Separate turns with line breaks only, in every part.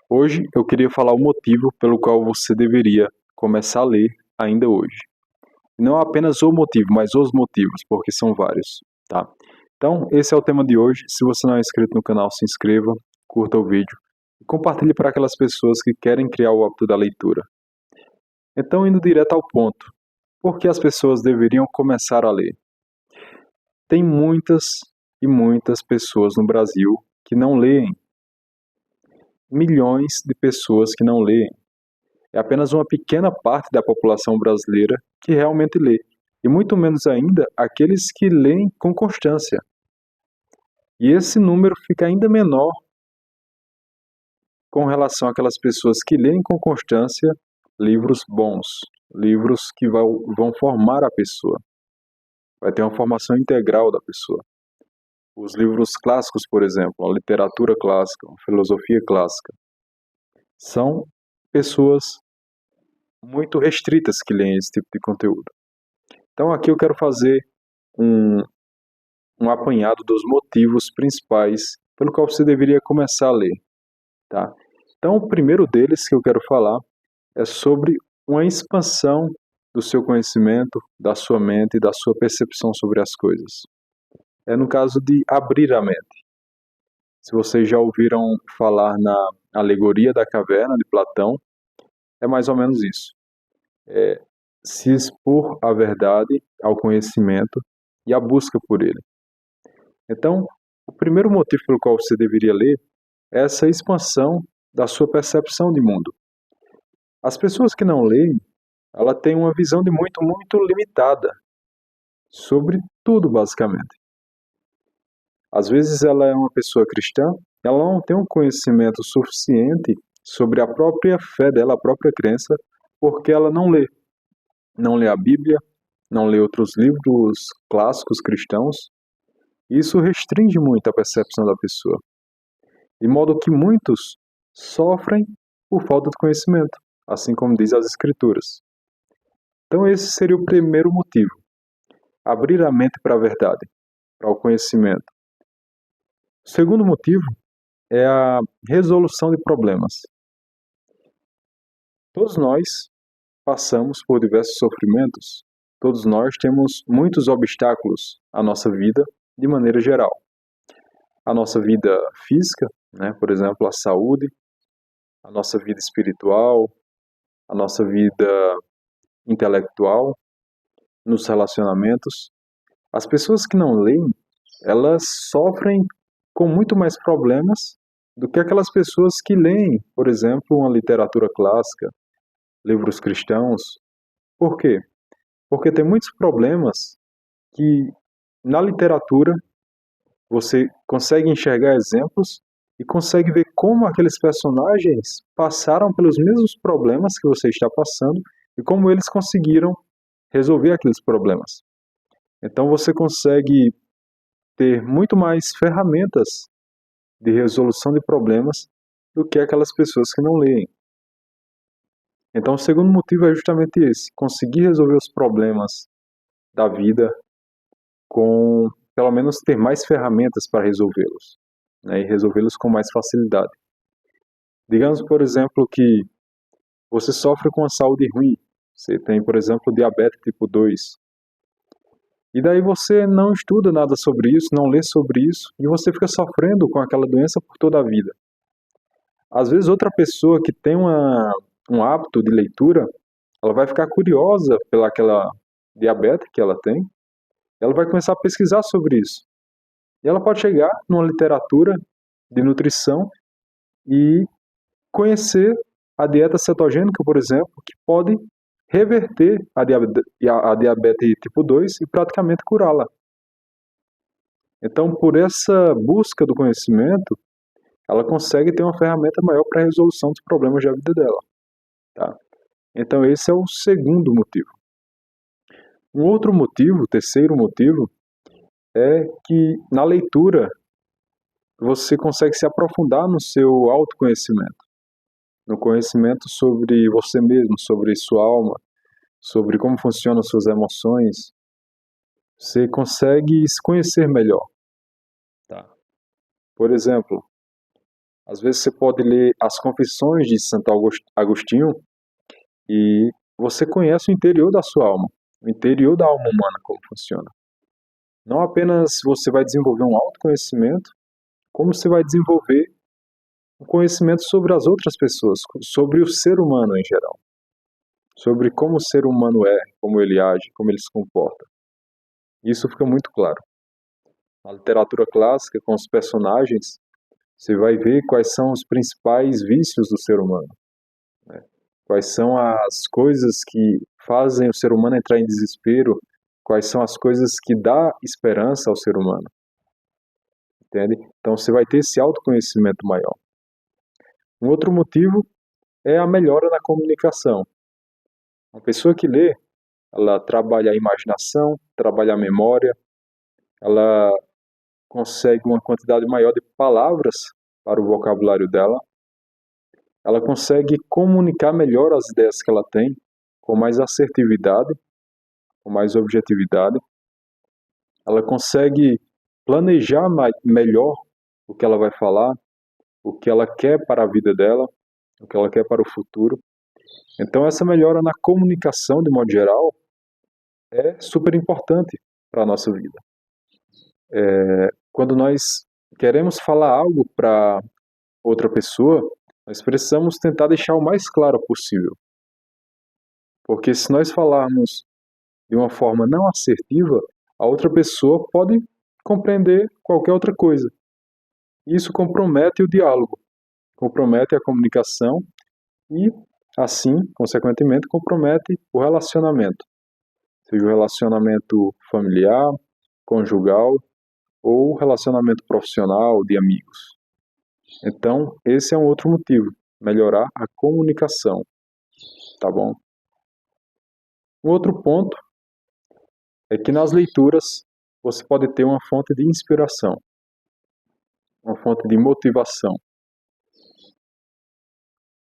Hoje eu queria falar o motivo pelo qual você deveria começar a ler ainda hoje. Não apenas o motivo, mas os motivos, porque são vários, tá? Então, esse é o tema de hoje. Se você não é inscrito no canal, se inscreva, curta o vídeo e compartilhe para aquelas pessoas que querem criar o hábito da leitura. Então, indo direto ao ponto, por que as pessoas deveriam começar a ler? Tem muitas e muitas pessoas no Brasil que não leem. Milhões de pessoas que não leem. É apenas uma pequena parte da população brasileira que realmente lê, e muito menos ainda aqueles que leem com constância. E esse número fica ainda menor com relação àquelas pessoas que leem com constância livros bons, livros que vão formar a pessoa, vai ter uma formação integral da pessoa. Os livros clássicos, por exemplo, a literatura clássica, a filosofia clássica, são pessoas muito restritas que leem esse tipo de conteúdo. Então aqui eu quero fazer um, um apanhado dos motivos principais pelo qual você deveria começar a ler, tá? Então o primeiro deles que eu quero falar é sobre uma expansão do seu conhecimento, da sua mente e da sua percepção sobre as coisas. É no caso de abrir a mente. Se vocês já ouviram falar na alegoria da caverna de Platão, é mais ou menos isso. É se expor à verdade, ao conhecimento e à busca por ele. Então, o primeiro motivo pelo qual você deveria ler é essa expansão da sua percepção de mundo. As pessoas que não leem, ela tem uma visão de muito limitada sobre tudo, basicamente. Às vezes ela é uma pessoa cristã, ela não tem um conhecimento suficiente sobre a própria fé dela, a própria crença, porque ela não lê. Não lê a Bíblia, não lê outros livros clássicos cristãos. Isso restringe muito a percepção da pessoa. De modo que muitos sofrem por falta de conhecimento, assim como diz as Escrituras. Então esse seria o primeiro motivo, abrir a mente para a verdade, para o conhecimento. O segundo motivo é a resolução de problemas. Todos nós passamos por diversos sofrimentos, todos nós temos muitos obstáculos à nossa vida de maneira geral. A nossa vida física, né, por exemplo, a saúde, a nossa vida espiritual, a nossa vida intelectual, nos relacionamentos. As pessoas que não leem, elas sofrem com muito mais problemas do que aquelas pessoas que leem, por exemplo, uma literatura clássica, livros cristãos. Por quê? Porque tem muitos problemas que na literatura você consegue enxergar exemplos e consegue ver como aqueles personagens passaram pelos mesmos problemas que você está passando e como eles conseguiram resolver aqueles problemas. Então você consegue ter muito mais ferramentas de resolução de problemas do que aquelas pessoas que não leem. Então o segundo motivo é justamente esse, conseguir resolver os problemas da vida com, pelo menos, ter mais ferramentas para resolvê-los, né, e resolvê-los com mais facilidade. Digamos, por exemplo, que você sofre com a saúde ruim, você tem, por exemplo, diabetes tipo 2, e daí você não estuda nada sobre isso, não lê sobre isso, e você fica sofrendo com aquela doença por toda a vida. Às vezes outra pessoa que tem um hábito de leitura, ela vai ficar curiosa pela aquela diabetes que ela tem, ela vai começar a pesquisar sobre isso. E ela pode chegar numa literatura de nutrição e conhecer a dieta cetogênica, por exemplo, que pode reverter a diabetes tipo 2 e praticamente curá-la. Então, por essa busca do conhecimento, ela consegue ter uma ferramenta maior para a resolução dos problemas da vida dela. Tá? Então, esse é o segundo motivo. Um outro motivo, o terceiro motivo, é que na leitura você consegue se aprofundar no seu autoconhecimento, no conhecimento sobre você mesmo, sobre sua alma, sobre como funcionam suas emoções. Você consegue se conhecer melhor. Tá. Por exemplo, Às vezes você pode ler as Confissões de Santo Agostinho e você conhece o interior da sua alma, o interior da alma humana, como funciona. Não apenas você vai desenvolver um autoconhecimento, como você vai desenvolver um conhecimento sobre as outras pessoas, sobre o ser humano em geral, sobre como o ser humano é, como ele age, como ele se comporta. Isso fica muito claro. Na literatura clássica, com os personagens, você vai ver quais são os principais vícios do ser humano, né? Quais são as coisas que fazem o ser humano entrar em desespero, quais são as coisas que dão esperança ao ser humano, entende? Então você vai ter esse autoconhecimento maior. Um outro motivo é a melhora na comunicação. Uma pessoa que lê, ela trabalha a imaginação, trabalha a memória, ela consegue uma quantidade maior de palavras para o vocabulário dela, ela consegue comunicar melhor as ideias que ela tem, com mais assertividade, com mais objetividade, ela consegue planejar melhor o que ela vai falar, o que ela quer para a vida dela, o que ela quer para o futuro. Então essa melhora na comunicação, de modo geral, é super importante para a nossa vida. Quando nós queremos falar algo para outra pessoa, nós precisamos tentar deixar o mais claro possível. Porque se nós falarmos de uma forma não assertiva, a outra pessoa pode compreender qualquer outra coisa. Isso compromete o diálogo, compromete a comunicação e, assim, consequentemente, compromete o relacionamento. Seja o relacionamento familiar, conjugal ou relacionamento profissional, de amigos. Então, esse é um outro motivo, melhorar a comunicação, tá bom? Um outro ponto é que nas leituras você pode ter uma fonte de inspiração, uma fonte de motivação.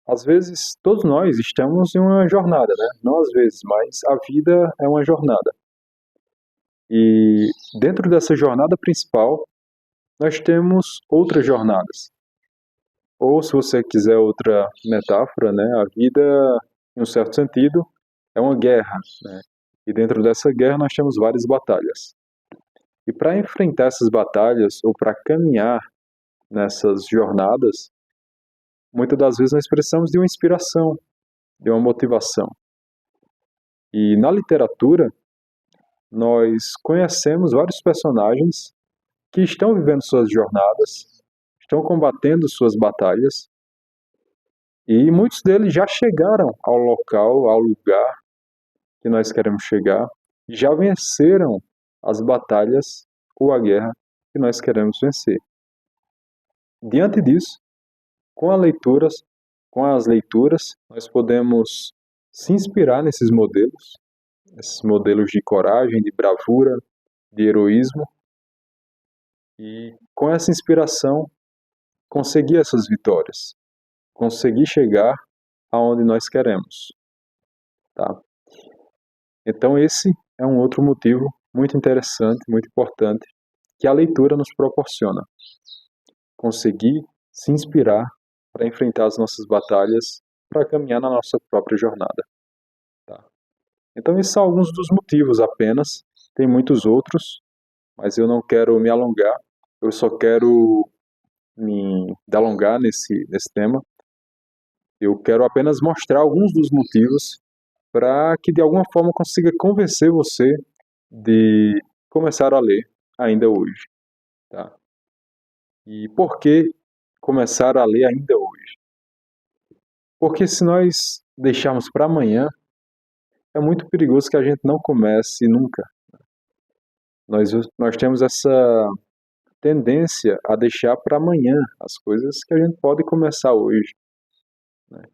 Às vezes, todos nós estamos em uma jornada, né? Não às vezes, mas a vida é uma jornada. E dentro dessa jornada principal, nós temos outras jornadas. Ou, se você quiser outra metáfora, né? A vida, em um certo sentido, é uma guerra, né? E dentro dessa guerra nós temos várias batalhas. E para enfrentar essas batalhas, ou para caminhar nessas jornadas, muitas das vezes nós precisamos de uma inspiração, de uma motivação. E na literatura, nós conhecemos vários personagens que estão vivendo suas jornadas, estão combatendo suas batalhas, e muitos deles já chegaram ao local, ao lugar que nós queremos chegar, e já venceram as batalhas ou a guerra que nós queremos vencer. Diante disso, com as leituras, nós podemos se inspirar nesses modelos, esses modelos de coragem, de bravura, de heroísmo, e com essa inspiração conseguir essas vitórias, conseguir chegar aonde nós queremos, tá? Então esse é um outro motivo muito interessante, muito importante, que a leitura nos proporciona. Conseguir se inspirar para enfrentar as nossas batalhas, para caminhar na nossa própria jornada, tá? Então esses são alguns dos motivos apenas, tem muitos outros, mas eu não quero me alongar, eu só quero me alongar nesse tema. Eu quero apenas mostrar alguns dos motivos para que de alguma forma consiga convencer você de começar a ler ainda hoje, tá? E por que começar a ler ainda hoje? Porque se nós deixarmos para amanhã, é muito perigoso que a gente não comece nunca. Nós temos essa tendência a deixar para amanhã as coisas que a gente pode começar hoje, né?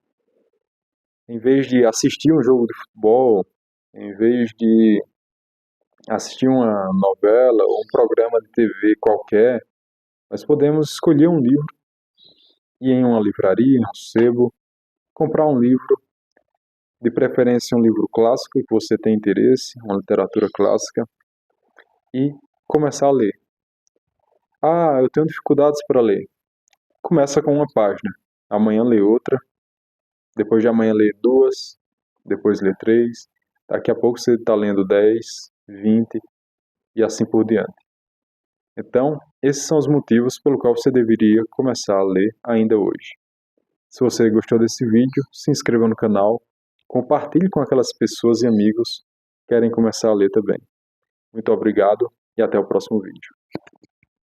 Em vez de assistir um jogo de futebol, em vez de assistir uma novela ou um programa de TV qualquer, nós podemos escolher um livro, ir em uma livraria, em um sebo, comprar um livro, de preferência um livro clássico que você tem interesse, uma literatura clássica, e começar a ler. Ah, eu tenho dificuldades para ler. começa com uma página, amanhã lê outra, depois de amanhã lê 2, depois lê 3, daqui a pouco você está lendo 10, 20 e assim por diante. Então, esses são os motivos pelo qual você deveria começar a ler ainda hoje. Se você gostou desse vídeo, se inscreva no canal, compartilhe com aquelas pessoas e amigos que querem começar a ler também. Muito obrigado e até o próximo vídeo.